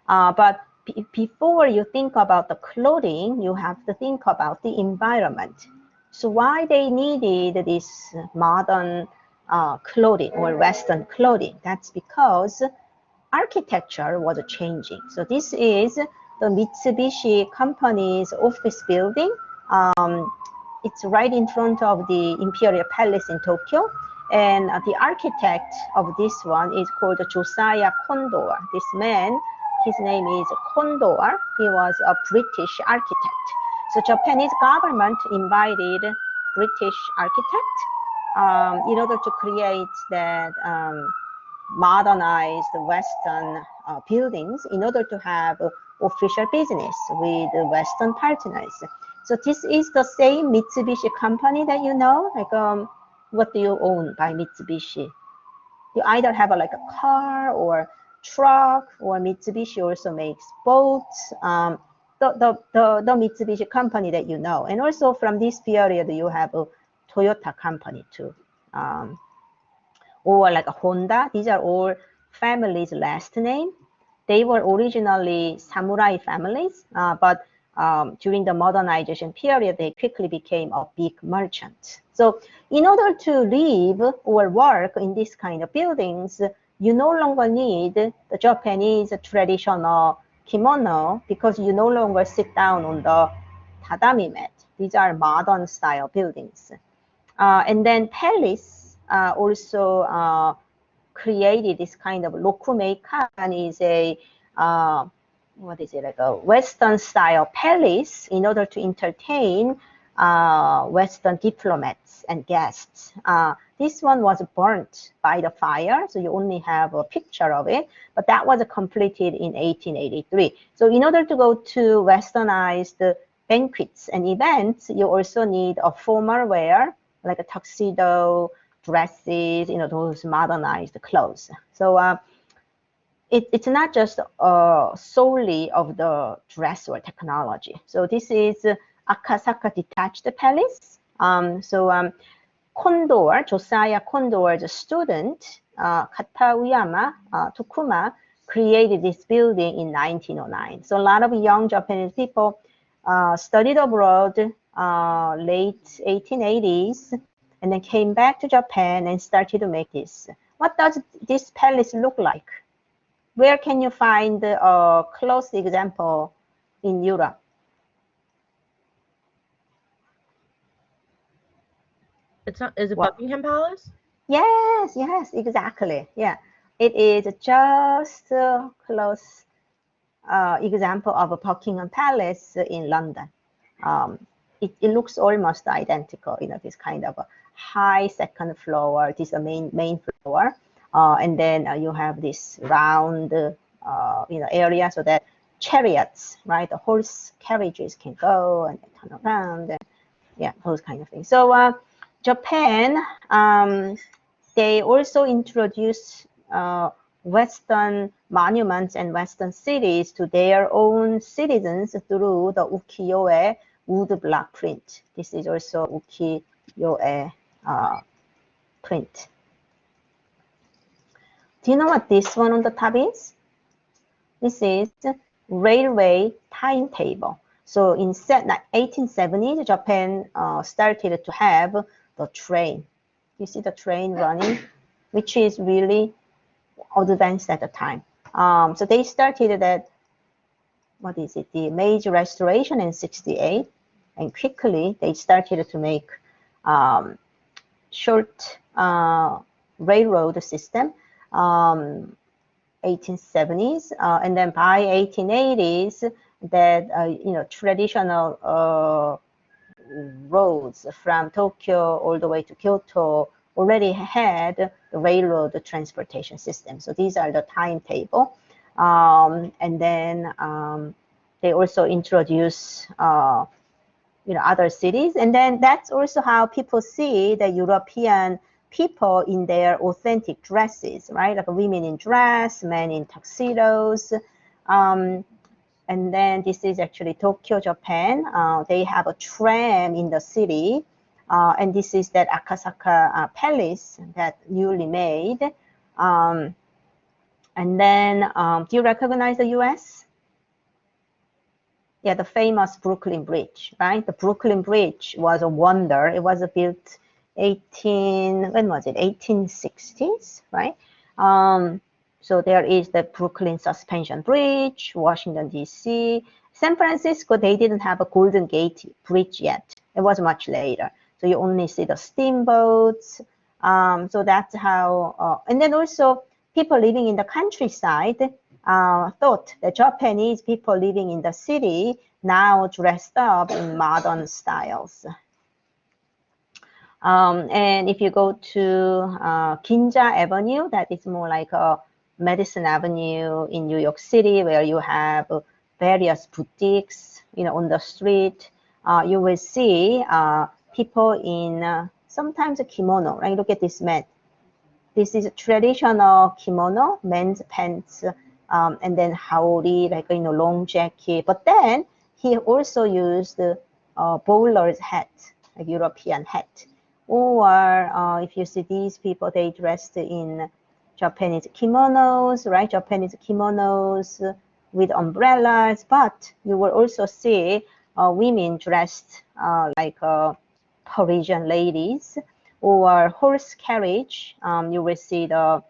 But before you think about the clothing, you have to think about the environment. So why they needed this modern clothing or Western clothing? That's because architecture was changing. So this is the Mitsubishi company's office building. It's right in front of the Imperial Palace in Tokyo. And the architect of this one is called Josiah Condor. This man, his name is Condor. He was a British architect. So Japanese government invited British architect in order to create that modernized Western buildings in order to have official business with Western partners. So this is the same Mitsubishi company that you know, like what do you own by Mitsubishi? You either have like a car or truck, or Mitsubishi also makes boats. The Mitsubishi company that you know. And also from this period, you have a Toyota company too. Or like a Honda. These are all families' last name. They were originally samurai families, but during the modernization period, they quickly became a big merchant. So in order to live or work in this kind of buildings, you no longer need the Japanese traditional kimono because you no longer sit down on the tatami mat. These are modern style buildings. And then palace also created this kind of rokumeikan is a what is it, like a Western style palace in order to entertain Western diplomats and guests. This one was burnt by the fire, so you only have a picture of it, but that was completed in 1883. So in order to go to westernized banquets and events, you also need a formal wear, like a tuxedo, dresses, you know, those modernized clothes. So it's not just solely of the dress or technology. So this is Akasaka Detached Palace. Condor, Josiah Condor's student, Kata Uyama Tokuma, created this building in 1909. So a lot of young Japanese people studied abroad late 1880s and then came back to Japan and started to make this. What does this palace look like? Where can you find a close example in Europe? It's not, is it Buckingham Palace? Yes, yes, exactly. Yeah, it is just a close example of a Buckingham Palace in London. It looks almost identical, you know, this kind of a high second floor, this is a main floor. And then you have this round, you know, area so that chariots, right, the horse carriages can go and turn around, and yeah, those kind of things. So Japan, they also introduced Western monuments and Western cities to their own citizens through the ukiyo-e wood block print. This is also ukiyo-e print. Do you know what this one on the top is? This is railway timetable. So in 1870s, Japan started to have the train. You see the train running, which is really advanced at the time. So they started that, what is it, the Meiji Restoration in 68, and quickly they started to make short railroad system. 1870s, and then by 1880s, that you know, traditional roads from Tokyo all the way to Kyoto already had the railroad transportation system. So these are the timetable, and then they also introduce you know, other cities, and then that's also how people see the European people in their authentic dresses, right? Like women in dress, men in tuxedos. And then this is actually Tokyo, Japan. They have a tram in the city. And this is that Akasaka Palace that newly made. And then, do you recognize the US? Yeah, the famous Brooklyn Bridge, right? The Brooklyn Bridge was a wonder. It was built when was it? 1860s, right? So there is the Brooklyn Suspension Bridge, Washington, D.C. San Francisco, they didn't have a Golden Gate Bridge yet. It was much later. So you only see the steamboats. So that's how, and then also people living in the countryside thought the Japanese people living in the city now dressed up in modern styles. And if you go to Ginza Avenue, that is more like a Madison Avenue in New York City, where you have various boutiques, on the street. You will see people in sometimes a kimono, right? Look at this man. This is a traditional kimono, men's pants, and then haori, like long jacket. But then he also used bowler's hat, like European hat. Or if you see these people, they dressed in Japanese kimonos, right? Japanese kimonos with umbrellas. But you will also see women dressed like Parisian ladies. Or horse carriage. You will see the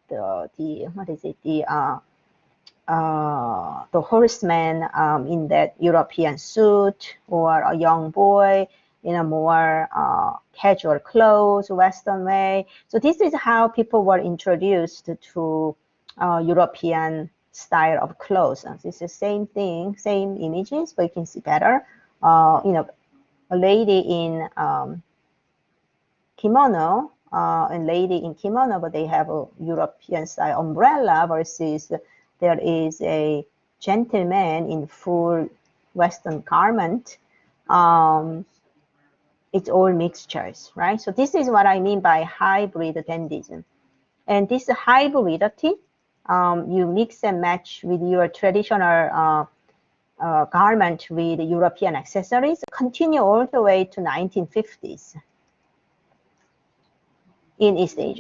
what is it? The horseman in that European suit, or a young boy in a more casual clothes, Western way. So this is how people were introduced to European style of clothes. It's the same thing, same images, but you can see better. A lady in kimono, and lady in kimono, but they have a European style umbrella, versus there is a gentleman in full Western garment. It's all mixtures, right? So this is what I mean by hybrid dandyism. And this hybridity, you mix and match with your traditional garment with European accessories, continue all the way to 1950s in East Asia.